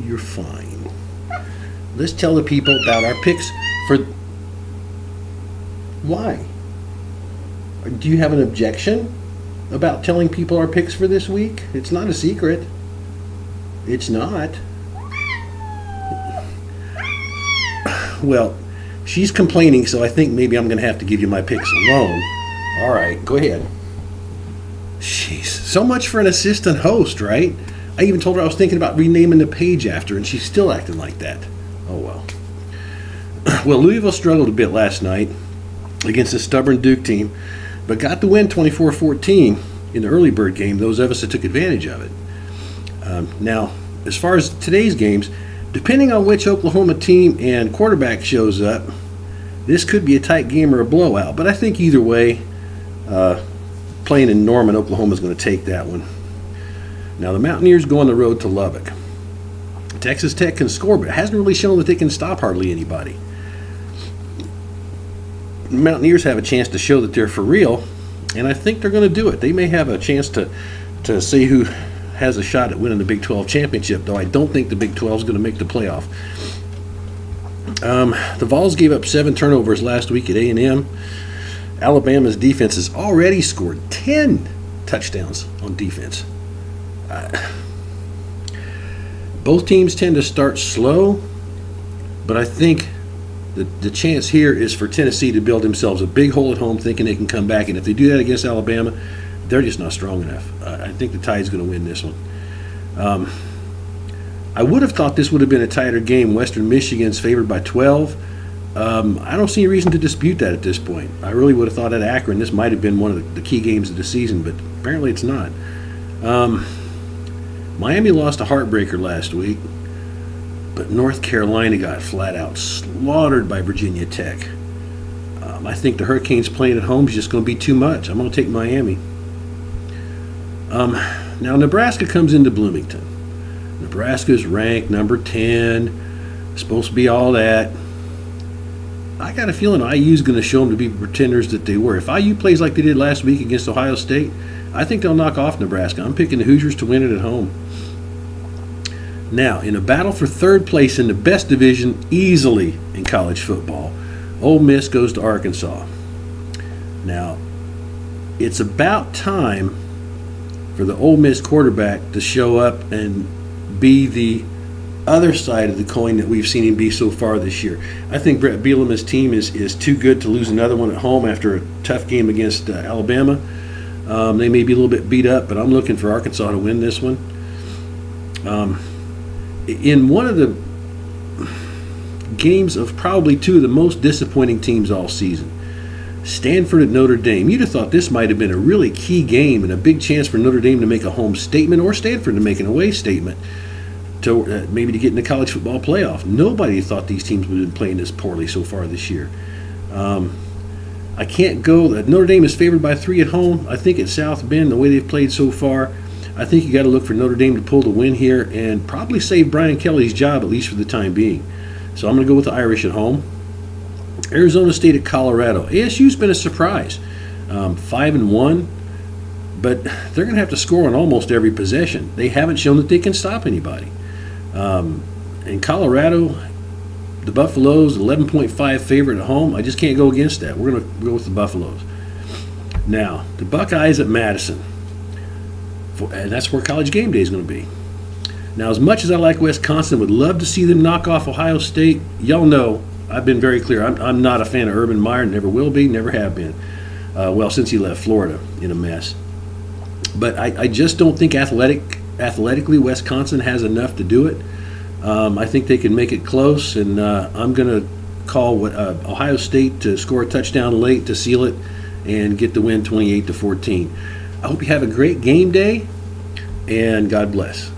You're fine. Let's tell the people about our picks for... Why? Do you have an objection about telling people our picks for this week? It's not a secret. It's not. Well, she's complaining, so I think maybe I'm going to have to give you my picks alone. All right, go ahead. Jeez, so much for an assistant host, right? I even told her I was thinking about renaming the page after, and she's still acting like that. Oh, well. Well, Louisville struggled a bit last night against a stubborn Duke team, but got the win 24-14 in the early bird game. Those of us that took advantage of it. Now, as far as today's games, depending on which Oklahoma team and quarterback shows up, this could be a tight game or a blowout. But I think either way, playing in Norman, Oklahoma is going to take that one. Now, the Mountaineers go on the road to Lubbock. Texas Tech can score, but it hasn't really shown that they can stop hardly anybody. The Mountaineers have a chance to show that they're for real, and I think they're going to do it. They may have a chance to see who has a shot at winning the Big 12 championship, though I don't think the Big 12 is going to make the playoff. The Vols gave up 7 turnovers last week at A&M. Alabama's defense has already scored 10 touchdowns on defense. Both teams tend to start slow, but I think the chance here is for Tennessee to build themselves a big hole at home, thinking they can come back. And if they do that against Alabama, they're just not strong enough. I think the Tide's going to win this one. I would have thought this would have been a tighter game. Western Michigan's favored by 12. I don't see a reason to dispute that at this point. I really would have thought at Akron this might have been one of the key games of the season, but apparently it's not. Miami lost a heartbreaker last week, but North Carolina got flat out slaughtered by Virginia Tech. I think the Hurricanes playing at home is just going to be too much. I'm going to take Miami. Now Nebraska comes into Bloomington. Nebraska's ranked number 10, supposed to be all that. I got a feeling IU's going to show them to be pretenders that they were. If IU plays like they did last week against Ohio State, I think they'll knock off Nebraska. I'm picking the Hoosiers to win it at home. Now, in a battle for third place in the best division easily in college football, Ole Miss goes to Arkansas. Now, it's about time for the Ole Miss quarterback to show up and be the other side of the coin that we've seen him be so far this year. I think Brett Bielema's team is too good to lose another one at home after a tough game against Alabama. They may be a little bit beat up, but I'm looking for Arkansas to win this one. In one of the games of probably two of the most disappointing teams all season, Stanford at Notre Dame. You'd have thought this might have been a really key game and a big chance for Notre Dame to make a home statement or Stanford to make an away statement to maybe to get in the college football playoff. Nobody thought these teams would have been playing this poorly so far this year. I can't go. Notre Dame is favored by 3 at home. I think at South Bend, the way they've played so far, I think you got to look for Notre Dame to pull the win here and probably save Brian Kelly's job, at least for the time being. So I'm going to go with the Irish at home. Arizona State at Colorado. ASU's been a surprise. 5-1, but they're going to have to score on almost every possession. They haven't shown that they can stop anybody. In Colorado, the Buffaloes, 11.5 favorite at home. I just can't go against that. We're going to go with the Buffaloes. Now, the Buckeyes at Madison. And that's where College Game Day is going to be. Now, as much as I like Wisconsin, would love to see them knock off Ohio State. Y'all know I've been very clear. I'm not a fan of Urban Meyer. Never will be. Never have been. Since he left Florida in a mess. But I just don't think athletically Wisconsin has enough to do it. I think they can make it close, and I'm going to call Ohio State to score a touchdown late to seal it and get the win 28-14. I hope you have a great game day, and God bless.